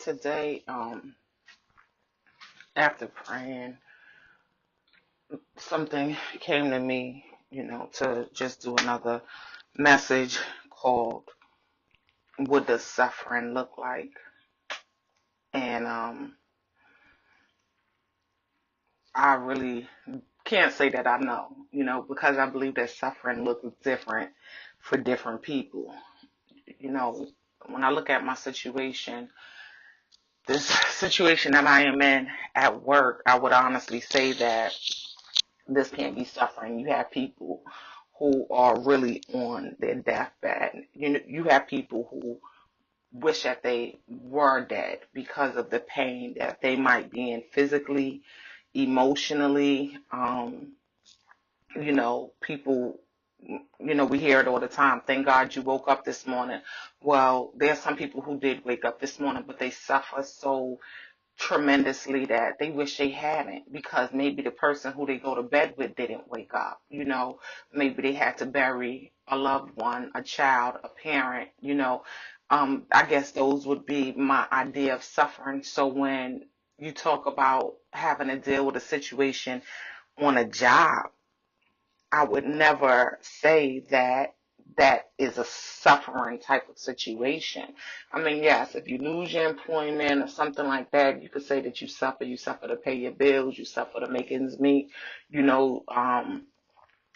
today, after praying, something came to me, to just do another message called What Does Suffering Look Like? And I really can't say that I know, because I believe that suffering looks different for different people. You know, when I look at my situation, this situation that I am in at work, I would honestly say that this can't be suffering. You have people who are really on their deathbed. You have people who wish that they were dead because of the pain that they might be in physically, emotionally. People, we hear it all the time. Thank God you woke up this morning. Well, there's some people who did wake up this morning, but they suffer so tremendously that they wish they hadn't, because maybe the person who they go to bed with didn't wake up. Maybe they had to bury a loved one, a child, a parent. I guess those would be my idea of suffering. So when you talk about having to deal with a situation on a job, I would never say that that is a suffering type of situation. I mean, yes, if you lose your employment or something like that, you could say that you suffer. You suffer to pay your bills. You suffer to make ends meet. You know, um,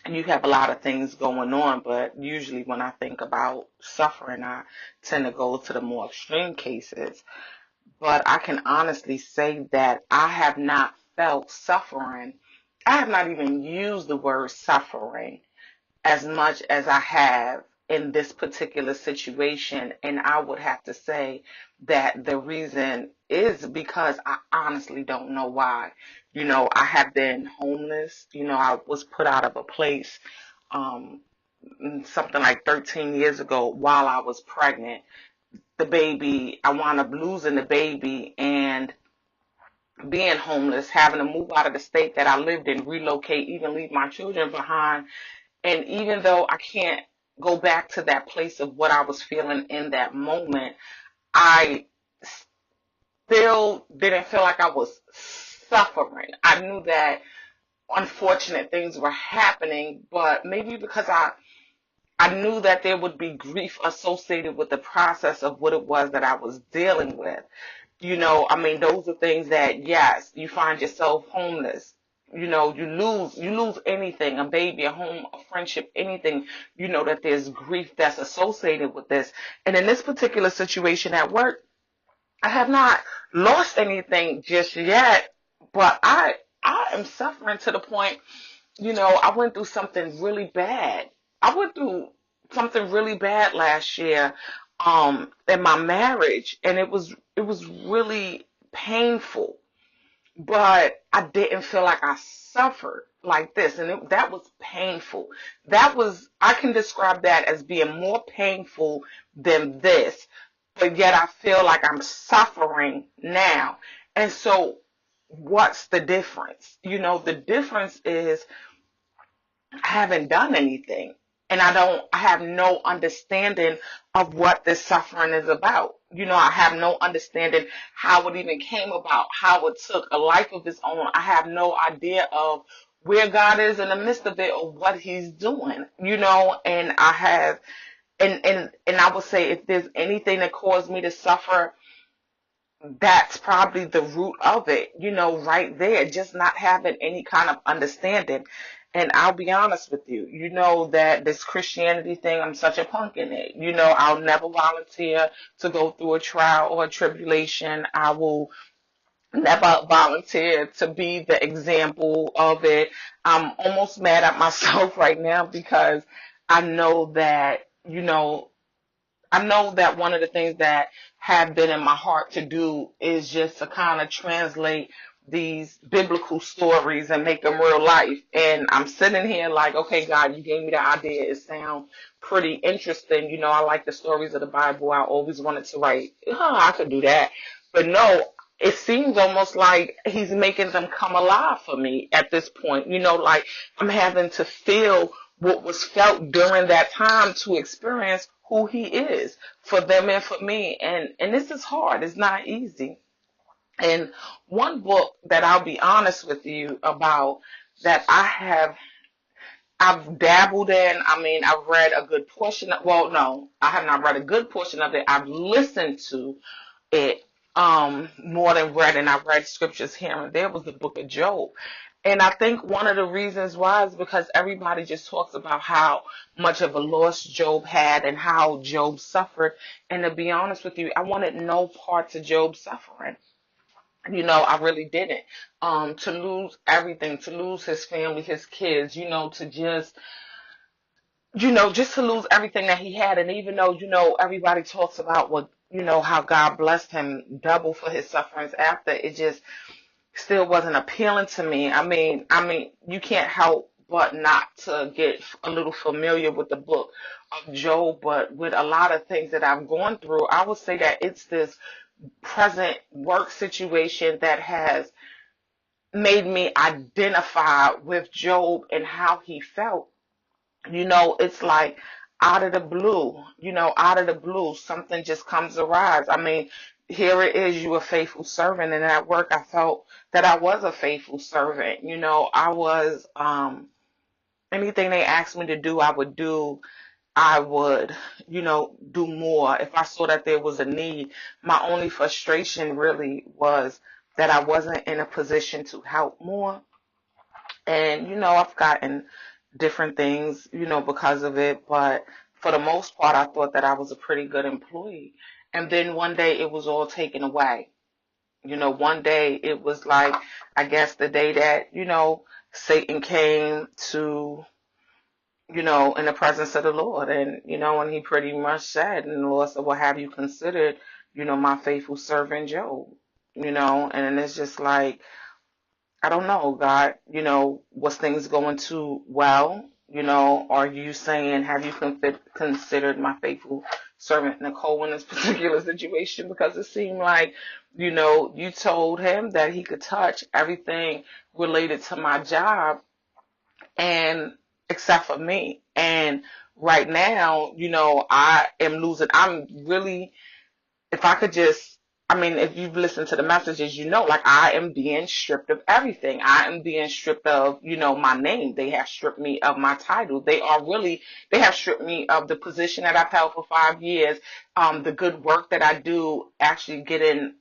you have a lot of things going on, but usually when I think about suffering, I tend to go to the more extreme cases. But I can honestly say that I have not felt suffering. I have not even used the word suffering as much as I have in this particular situation. And I would have to say that the reason is because I honestly don't know why. I have been homeless. I was put out of a place um, something like 13 years ago while I was pregnant. The baby, I wound up losing the baby and being homeless, having to move out of the state that I lived in, relocate, even leave my children behind. And even though I can't go back to that place of what I was feeling in that moment, I still didn't feel like I was suffering. I knew that unfortunate things were happening, but maybe because I knew that there would be grief associated with the process of what it was that I was dealing with. I mean, those are things that, yes, you find yourself homeless. You lose anything, a baby, a home, a friendship, anything, that there's grief that's associated with this. And in this particular situation at work, I have not lost anything just yet, but I am suffering to the point, I went through something really bad. I went through something really bad last year, in my marriage, and it was really painful, but I didn't feel like I suffered like this, and that was painful. I can describe that as being more painful than this, but yet I feel like I'm suffering now. And so, what's the difference? The difference is I haven't done anything. And I have no understanding of what this suffering is about. I have no understanding how it even came about, how it took a life of its own. I have no idea of where God is in the midst of it or what he's doing, and and I would say if there's anything that caused me to suffer, that's probably the root of it, right there, just not having any kind of understanding. And I'll be honest with you, that this Christianity thing, I'm such a punk in it. I'll never volunteer to go through a trial or a tribulation. I will never volunteer to be the example of it. I'm almost mad at myself right now because I know that, one of the things that have been in my heart to do is just to kind of translate these biblical stories and make them real life. And I'm sitting here like, okay, God, you gave me the idea. It sounds pretty interesting. I like the stories of the Bible. I always wanted to write, I could do that. But no, it seems almost like he's making them come alive for me at this point. Like I'm having to feel what was felt during that time to experience who he is for them and for me. And this is hard. It's not easy. And one book that I'll be honest with you about that I've dabbled in. I mean, I've read a good portion of, well, no, I have not read a good portion of it. I've listened to it more than read, and I've read scriptures here and there, was the book of Job. And I think one of the reasons why is because everybody just talks about how much of a loss Job had and how Job suffered. And to be honest with you, I wanted no part to Job's suffering. I really didn't. To lose everything, to lose his family, his kids, just to lose everything that he had. And even though, everybody talks about how God blessed him double for his sufferings after, it just still wasn't appealing to me. I mean, you can't help but not to get a little familiar with the book of Job, but with a lot of things that I've gone through, I would say that it's this present work situation that has made me identify with Job and how he felt. It's like out of the blue, something just comes arise. I mean, here it is, you a faithful servant, and at work I felt that I was a faithful servant. I was, anything they asked me to do, I would do. I would, do more if I saw that there was a need. My only frustration really was that I wasn't in a position to help more. And, I've gotten different things, because of it. But for the most part, I thought that I was a pretty good employee. And then one day it was all taken away. One day it was like, I guess the day that, Satan came to, in the presence of the Lord. And, and he pretty much said, and the Lord said, well, have you considered, my faithful servant Job? And it's just like, I don't know, God, was things going too well? Are you saying, have you considered my faithful servant Nicole in this particular situation? Because it seemed like, you told him that he could touch everything related to my job, and except for me. And right now, I am losing. I'm really, if I could just, I mean, if you've listened to the messages, like I am being stripped of everything. I am being stripped of, my name. They have stripped me of my title. They have stripped me of the position that I've held for 5 years. The good work that I do, actually getting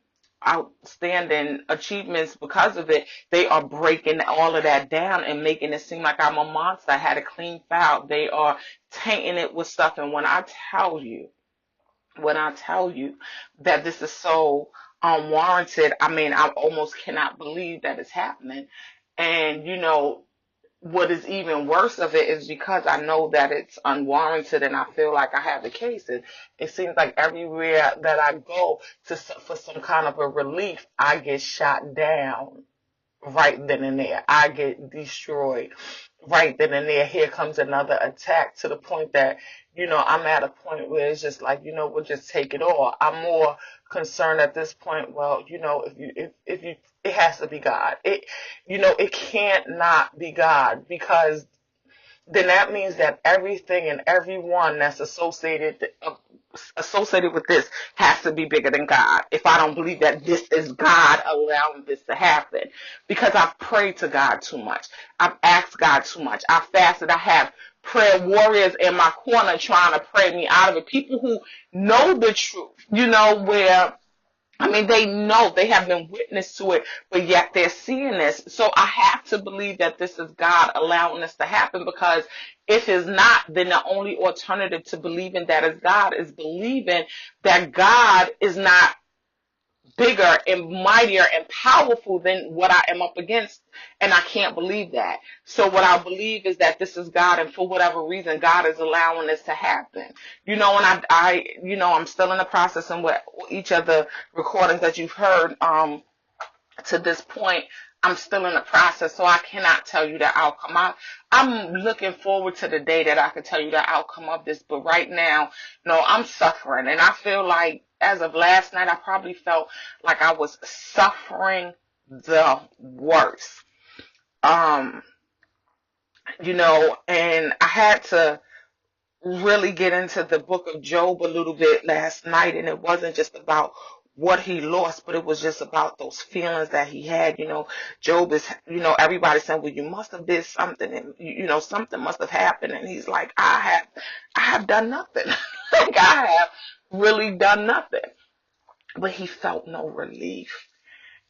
outstanding achievements because of it. They are breaking all of that down and making it seem like I'm a monster. I had a clean file. They are tainting it with stuff. And when I tell you that this is so unwarranted, I mean, I almost cannot believe that it's happening. And, what is even worse of it is because I know that it's unwarranted and I feel like I have the cases. It seems like everywhere that I go for some kind of a relief, I get shot down right then and there. I get destroyed right then and there. Here comes another attack, to the point that, I'm at a point where it's just like, we'll just take it all. I'm more concerned at this point, well, if you, it has to be God. It can't not be God, because then that means that everything and everyone that's associated with this has to be bigger than God. If I don't believe that this is God allowing this to happen, because I've prayed to God too much, I've asked God too much, I fasted, I have prayer warriors in my corner trying to pray me out of it. People who know the truth, where, I mean, they know, they have been witness to it, but yet they're seeing this. So I have to believe that this is God allowing this to happen, because if it's not, then the only alternative to believing that is God is believing that God is not bigger and mightier and powerful than what I am up against. And I can't believe that. So what I believe is that this is God, and for whatever reason, God is allowing this to happen. And I'm still in the process, and with each of the recordings that you've heard, to this point, I'm still in the process, so I cannot tell you the outcome. I'm looking forward to the day that I can tell you the outcome of this, but right now, no, I'm suffering, and I feel like, as of last night, I probably felt like I was suffering the worst. Um, and I had to really get into the book of Job a little bit last night, and it wasn't just about what he lost, but it was just about those feelings that he had. Job is, everybody saying, well, you must have did something, and something must have happened, and he's like, I have done nothing. Like, I have really done nothing. But he felt no relief.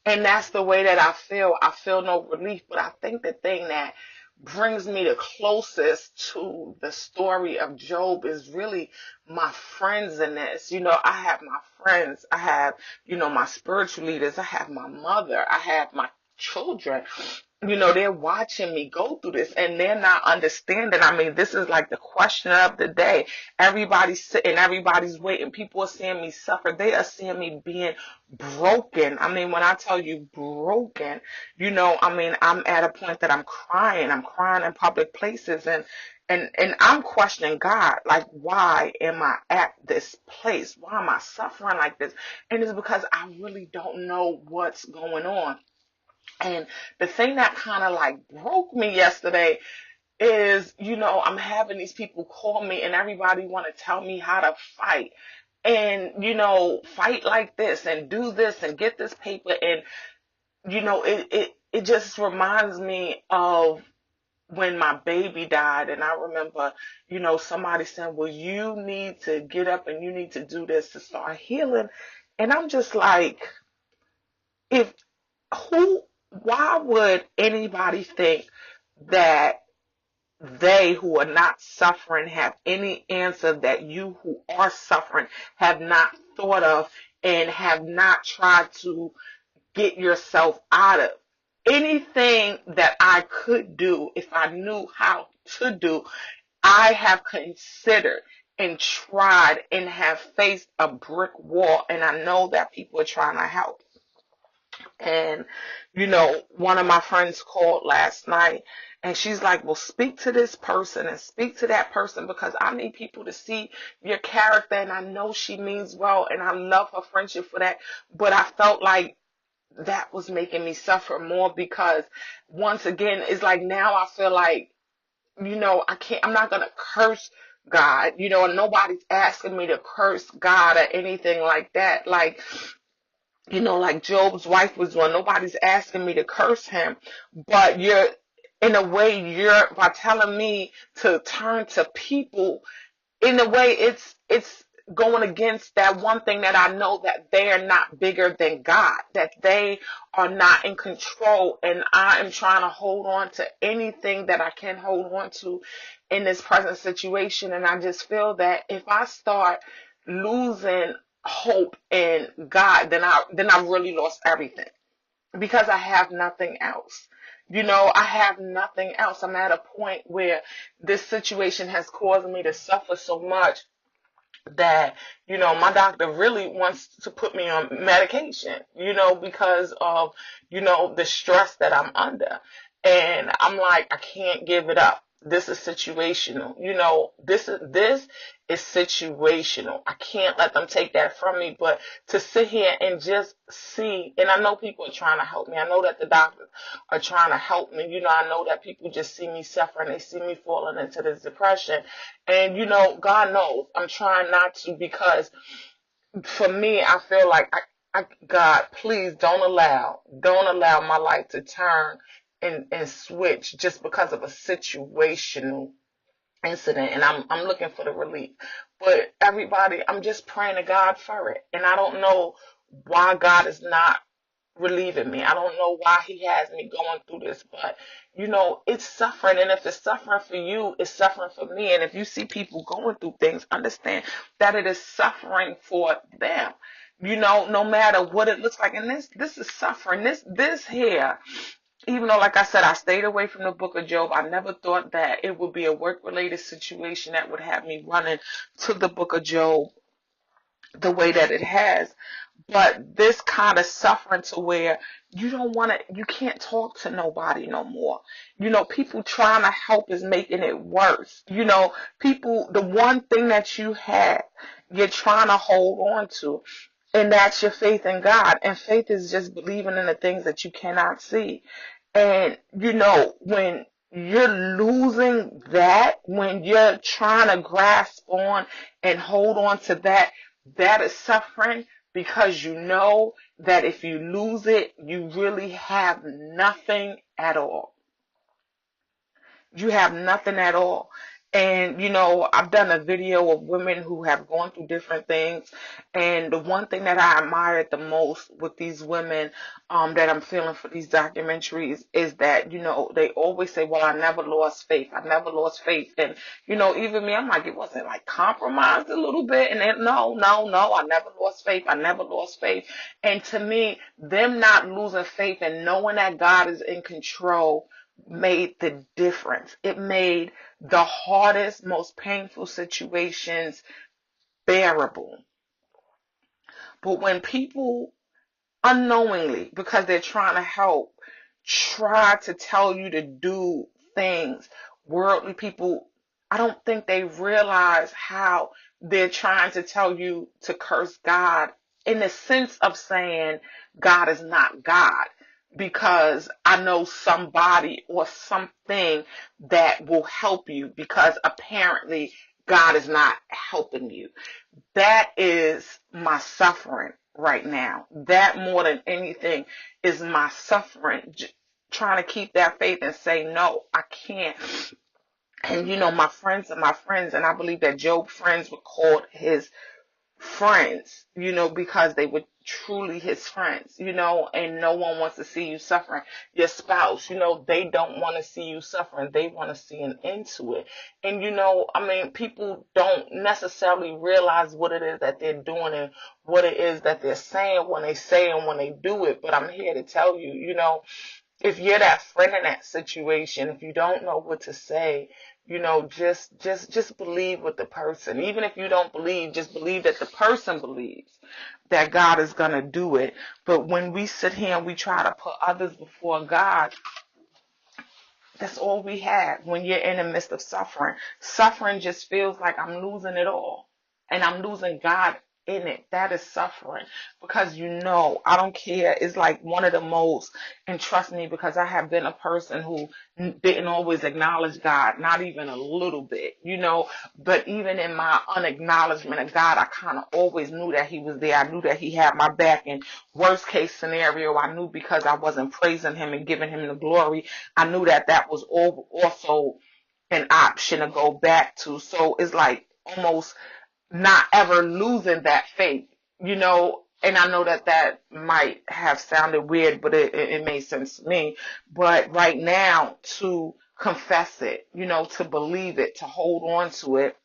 And that's the way that I feel. I feel no relief. But I think the thing that brings me the closest to the story of Job is really my friends in this. I have my friends. I have, my spiritual leaders. I have my mother. I have my children. They're watching me go through this, and they're not understanding. I mean, this is like the question of the day. Everybody's sitting, everybody's waiting. People are seeing me suffer. They are seeing me being broken. I mean, when I tell you broken, I mean, I'm at a point that I'm crying. I'm crying in public places, and I'm questioning God, like, why am I at this place? Why am I suffering like this? And it's because I really don't know what's going on. And the thing that kind of like broke me yesterday is, I'm having these people call me, and everybody want to tell me how to fight and, fight like this and do this and get this paper. And, it just reminds me of when my baby died. And I remember, somebody saying, well, you need to get up and you need to do this to start healing. And I'm just like, if who, why would anybody think that they who are not suffering have any answer that you who are suffering have not thought of and have not tried to get yourself out of? Anything that I could do if I knew how to do, I have considered and tried and have faced a brick wall, and I know that people are trying to help. And, one of my friends called last night, and she's like, well, speak to this person and speak to that person, because I need people to see your character. And I know she means well, and I love her friendship for that. But I felt like that was making me suffer more, because once again, it's like now I feel like, I'm not going to curse God, and nobody's asking me to curse God or anything like that. Like Job's wife was doing. Nobody's asking me to curse him, but in a way, by telling me to turn to people, in a way, it's going against that one thing that I know, that they are not bigger than God, that they are not in control, and I am trying to hold on to anything that I can hold on to in this present situation. And I just feel that if I start losing hope in God, then I really lost everything, because I have nothing else. I have nothing else. I'm at a point where this situation has caused me to suffer so much that, my doctor really wants to put me on medication, because of, the stress that I'm under. And I'm like, I can't give it up. This is situational. This is situational. I can't let them take that from me. But to sit here and just see, and I know people are trying to help me. I know that the doctors are trying to help me. I know that people just see me suffering. They see me falling into this depression. And, God knows I'm trying not to, because for me, I feel like God, please don't allow my life to turn and switch just because of a situational incident. And I'm looking for the relief. But everybody, I'm just praying to God for it. And I don't know why God is not relieving me. I don't know why he has me going through this, but it's suffering. And if it's suffering for you, it's suffering for me. And if you see people going through things, understand that it is suffering for them. No matter what it looks like. And this is suffering. This here, even though, like I said, I stayed away from the book of Job, I never thought that it would be a work-related situation that would have me running to the book of Job the way that it has. But this kind of suffering to where you can't talk to nobody no more. People trying to help is making it worse. People, the one thing that you have, you're trying to hold on to, and that's your faith in God. And faith is just believing in the things that you cannot see. And, when you're losing that when you're trying to grasp on and hold on to that. That is suffering, because you know that if you lose it, you really have nothing at all. You have nothing at all. And, I've done a video of women who have gone through different things. And the one thing that I admired the most with these women, that I'm feeling for these documentaries is that, they always say, well, I never lost faith. I never lost faith. And, even me, I'm like, it wasn't like compromised a little bit. And then, no, no, no, I never lost faith. I never lost faith. And to me, them not losing faith and knowing that God is in control made the difference. It made the hardest, most painful situations bearable. But when people unknowingly, because they're trying to help, try to tell you to do things, worldly people, I don't think they realize how they're trying to tell you to curse God, in the sense of saying God is not God. Because I know somebody or something that will help you, because apparently God is not helping you. That is my suffering right now. That more than anything is my suffering. Trying to keep that faith and say, no, I can't. And my friends are my friends, and I believe that Job's friends were called his friends, because they were truly his friends, and no one wants to see you suffering. Your spouse, they don't want to see you suffering. They want to see an end to it. And, people don't necessarily realize what it is that they're doing and what it is that they're saying when they say and when they do it. But I'm here to tell you, if you're that friend in that situation, if you don't know what to say, just believe with the person. Even if you don't believe, just believe that the person believes that God is going to do it. But when we sit here and we try to put others before God, that's all we have when you're in the midst of suffering. Suffering just feels like I'm losing it all. And I'm losing God in it. That is suffering. Because I don't care. It's like one of the most, and trust me, because I have been a person who didn't always acknowledge God, not even a little bit, But even in my unacknowledgement of God, I kind of always knew that He was there. I knew that He had my back. And worst case scenario, I knew because I wasn't praising Him and giving Him the glory, I knew that that was also an option to go back to. So it's like almost not ever losing that faith, and I know that that might have sounded weird, but it made sense to me. But right now, to confess it, to believe it, to hold on to it,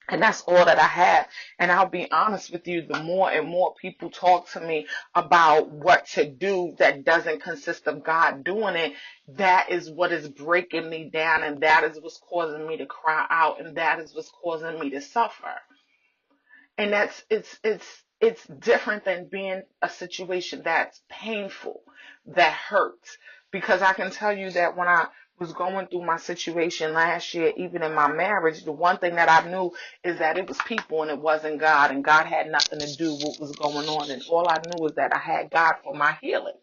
and that's all that I have. And I'll be honest with you, the more and more people talk to me about what to do that doesn't consist of God doing it, that is what is breaking me down, and that is what's causing me to cry out, and that is what's causing me to suffer. And it's different than being a situation that's painful, that hurts. Because I can tell you that when I was going through my situation last year, even in my marriage, the one thing that I knew is that it was people and it wasn't God, and God had nothing to do with what was going on. And all I knew was that I had God for my healing.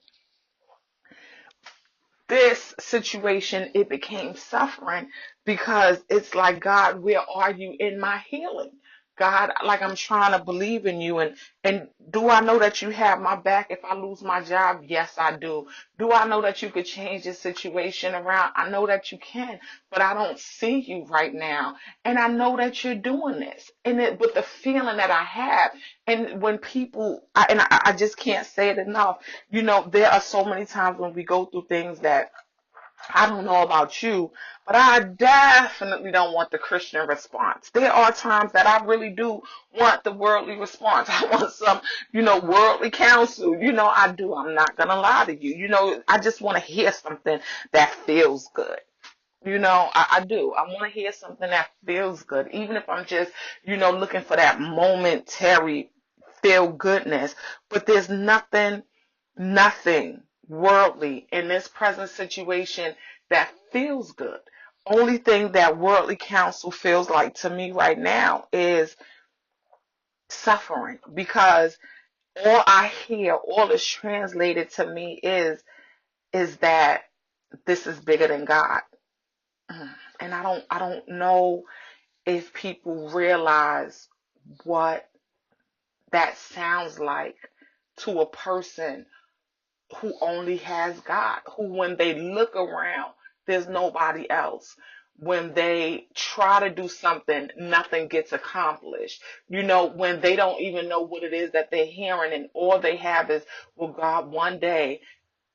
This situation, it became suffering, because it's like, God, where are you in my healing? God, like, I'm trying to believe in you. And do I know that you have my back if I lose my job? Yes, I do. Do I know that you could change this situation around? I know that you can, but I don't see you right now. And I know that you're doing this. And with the feeling that I have, and when people, I just can't say it enough, there are so many times when we go through things that, I don't know about you, but I definitely don't want the Christian response. There are times that I really do want the worldly response. I want some, worldly counsel. I do. I'm not going to lie to you. I just want to hear something that feels good. I do. I want to hear something that feels good, even if I'm just, looking for that momentary feel goodness. But there's nothing worldly in this present situation that feels good. Only thing that worldly counsel feels like to me right now is suffering, because all I hear, all is translated to me is that this is bigger than God. And I don't know if people realize what that sounds like to a person who only has God, who when they look around, there's nobody else. When they try to do something, nothing gets accomplished. When they don't even know what it is that they're hearing, and all they have is, well, God, one day,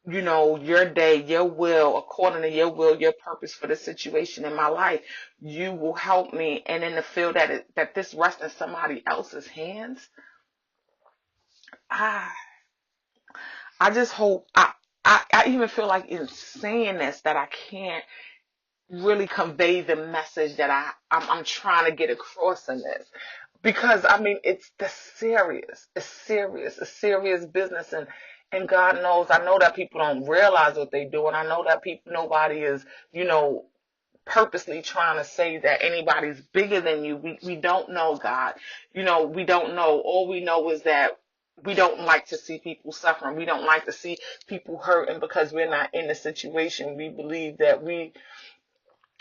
your day, your will, according to your will, your purpose for the situation in my life, you will help me. And in the feel that this rests in somebody else's hands, I I just hope I even feel like in saying this that I can't really convey the message that I'm trying to get across in this. Because I mean it's serious business, and God knows, I know that people don't realize what they do, and I know that nobody is, you know, purposely trying to say that anybody's bigger than you. We don't know, God. We don't know. All we know is that we don't like to see people suffering. We don't like to see people hurting because we're not in the situation. We believe that we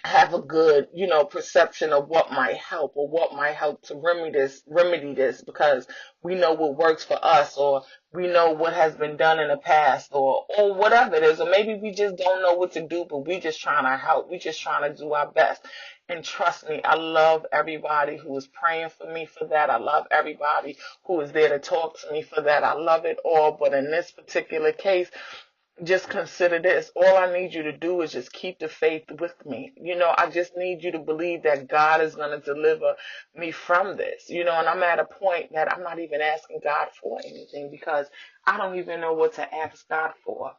have a good, perception of what might help, or what might help to remedy this, because we know what works for us, or we know what has been done in the past, or whatever it is. Or maybe we just don't know what to do, but we just trying to help. We just trying to do our best. And trust me, I love everybody who is praying for me for that. I love everybody who is there to talk to me for that. I love it all. But in this particular case, just consider this. All I need you to do is just keep the faith with me. I just need you to believe that God is going to deliver me from this. And I'm at a point that I'm not even asking God for anything, because I don't even know what to ask God for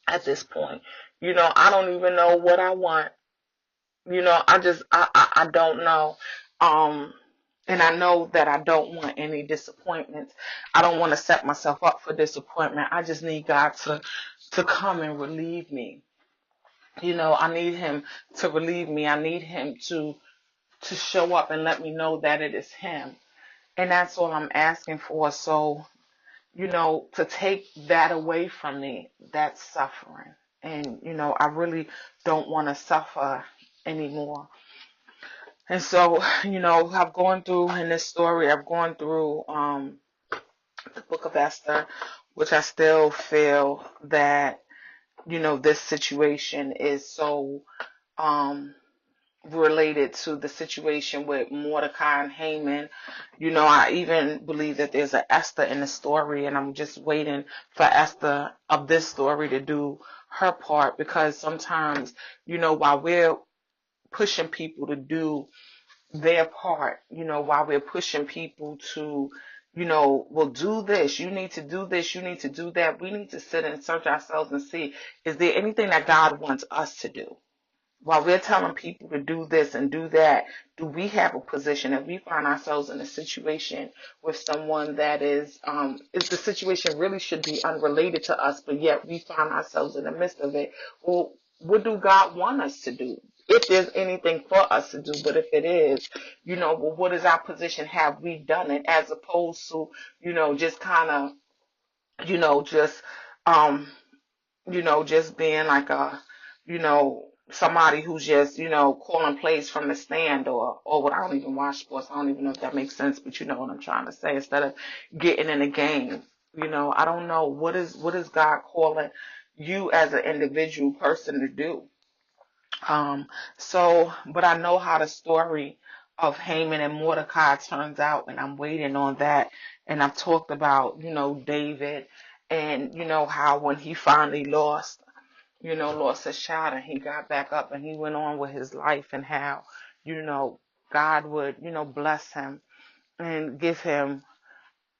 at this point. I don't even know what I want. I don't know. Um, and I know that I don't want any disappointments. I don't want to set myself up for disappointment. I just need God to come and relieve me. I need him to relieve me. I need him to show up and let me know that it is him. And that's all I'm asking for. So, to take that away from me, that's suffering. And, I really don't want to suffer anymore. And so, I've gone through in this story, I've gone through the book of Esther, which I still feel that, this situation is so um related to the situation with Mordecai and Haman. I even believe that there's an Esther in the story, and I'm just waiting for Esther of this story to do her part, because sometimes, while we're pushing people to do their part, while we're pushing people to, well, do this, you need to do this, you need to do that, we need to sit and search ourselves and see, is there anything that God wants us to do? While we're telling people to do this and do that, do we have a position? If we find ourselves in a situation with someone that is the situation really should be unrelated to us, but yet we find ourselves in the midst of it, well, what do God want us to do? If there's anything for us to do, but if it is, well, what is our position? Have we done it? As opposed to, just kind of, just, um, just being like somebody who's just, calling plays from the stand, or what. I don't even watch sports. I don't even know if that makes sense, but you know what I'm trying to say. Instead of getting in the game, I don't know what is God calling you as an individual person to do. But I know how the story of Haman and Mordecai turns out, and I'm waiting on that. And I've talked about, David, and how when he finally lost his child, and he got back up and he went on with his life, and how, God would, bless him and give him,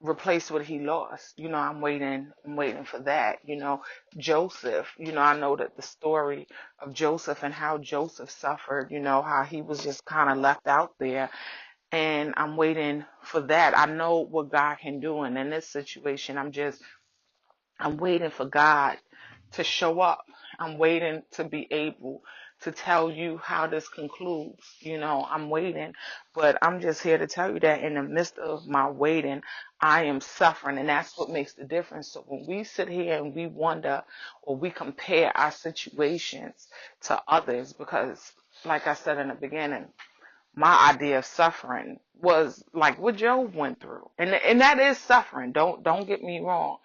replace what he lost. I'm waiting for that. Joseph, I know that the story of Joseph and how Joseph suffered, how he was just kind of left out there. And I'm waiting for that. I know what God can do. And in this situation, I'm waiting for God to show up. I'm waiting to be able to tell you how this concludes. I'm waiting, but I'm just here to tell you that in the midst of my waiting, I am suffering, and that's what makes the difference. So when we sit here and we wonder, or we compare our situations to others, because like I said in the beginning, my idea of suffering was like what Job went through. And that is suffering. Don't get me wrong.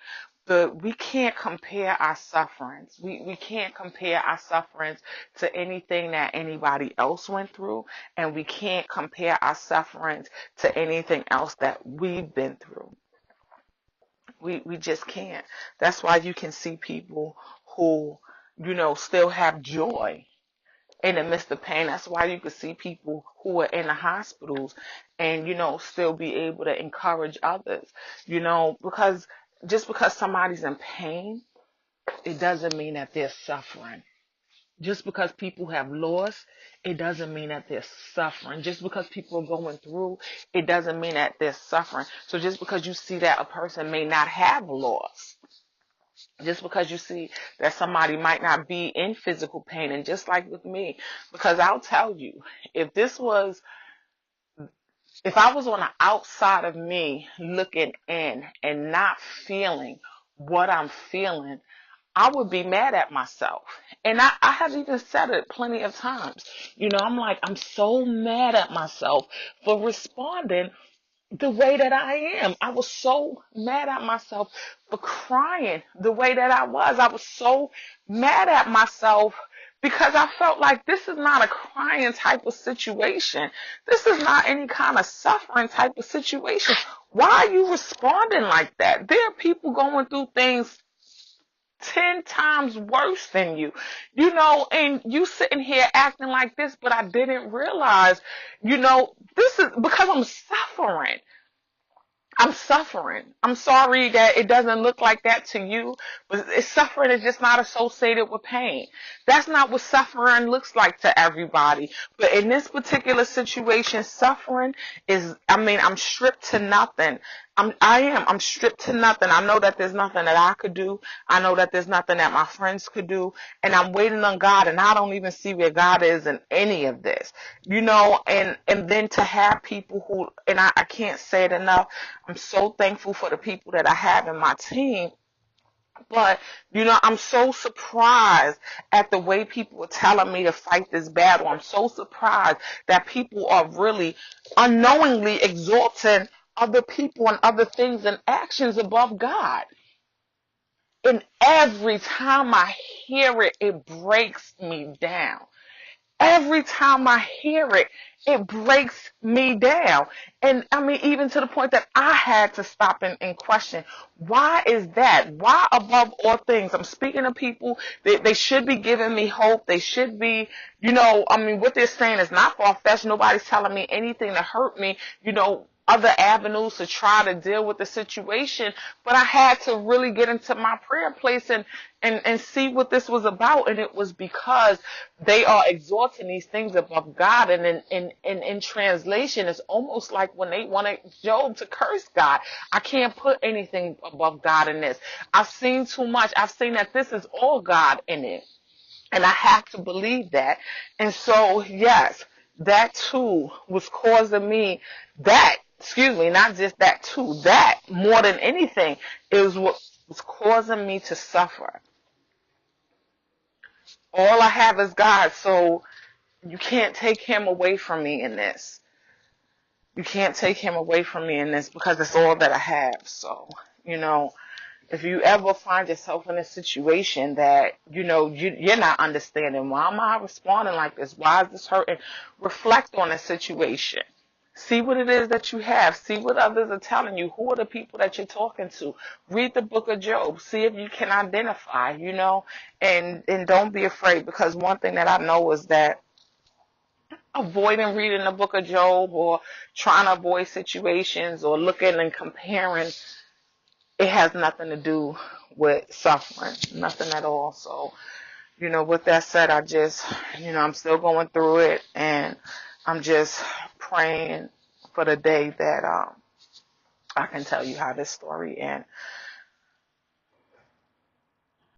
But we can't compare our sufferings. We can't compare our sufferings to anything that anybody else went through, and we can't compare our sufferings to anything else that we've been through. We just can't. That's why you can see people who, still have joy in the midst of pain. That's why you could see people who are in the hospitals and, still be able to encourage others, because just because somebody's in pain, it doesn't mean that they're suffering. Just because people have lost, it doesn't mean that they're suffering. Just because people are going through, it doesn't mean that they're suffering. So just because you see that a person may not have loss, just because you see that somebody might not be in physical pain, and just like with me, because I'll tell you, if I was on the outside of me looking in and not feeling what I'm feeling, I would be mad at myself. And I have even said it plenty of times. I'm like, I'm so mad at myself for responding the way that I am. I was so mad at myself for crying the way that I was. I was so mad at myself because I felt like this is not a crying type of situation. This is not any kind of suffering type of situation. Why are you responding like that? There are people going through things 10 times worse than you, and you sitting here acting like this, but I didn't realize, this is because I'm suffering. I'm suffering. I'm sorry that it doesn't look like that to you, but suffering is just not associated with pain. That's not what suffering looks like to everybody. But in this particular situation, suffering is, I'm stripped to nothing. I'm stripped to nothing. I know that there's nothing that I could do. I know that there's nothing that my friends could do. And I'm waiting on God, and I don't even see where God is in any of this, and then to have people who, and I can't say it enough, I'm so thankful for the people that I have in my team. But, I'm so surprised at the way people are telling me to fight this battle. I'm so surprised that people are really unknowingly exalting other people and other things and actions above God. And every time I hear it, it breaks me down. Every time I hear it, it breaks me down. And even to the point that I had to stop and question, why is that? Why above all things? I'm speaking to people, they should be giving me hope. They should be, what they're saying is not far-fetched. Nobody's telling me anything to hurt me, other avenues to try to deal with the situation. But I had to really get into my prayer place and see what this was about. And it was because they are exalting these things above God. And in translation, it's almost like when they wanted Job to curse God. I can't put anything above God in this. I've seen too much. I've seen that this is all God in it. And I have to believe that. And so, yes, that too was causing me not just that too, that more than anything is what was causing me to suffer. All I have is God, so you can't take him away from me in this. You can't take him away from me in this because it's all that I have. So, if you ever find yourself in a situation that, you're not understanding, why am I responding like this? Why is this hurting? Reflect on the situation. See what it is that you have. See what others are telling you. Who are the people that you're talking to? Read the book of Job. See if you can identify, and don't be afraid, because one thing that I know is that avoiding reading the book of Job or trying to avoid situations or looking and comparing, it has nothing to do with suffering. Nothing at all. So, with that said, I just, I'm still going through it, and I'm just praying for the day that I can tell you how this story ends.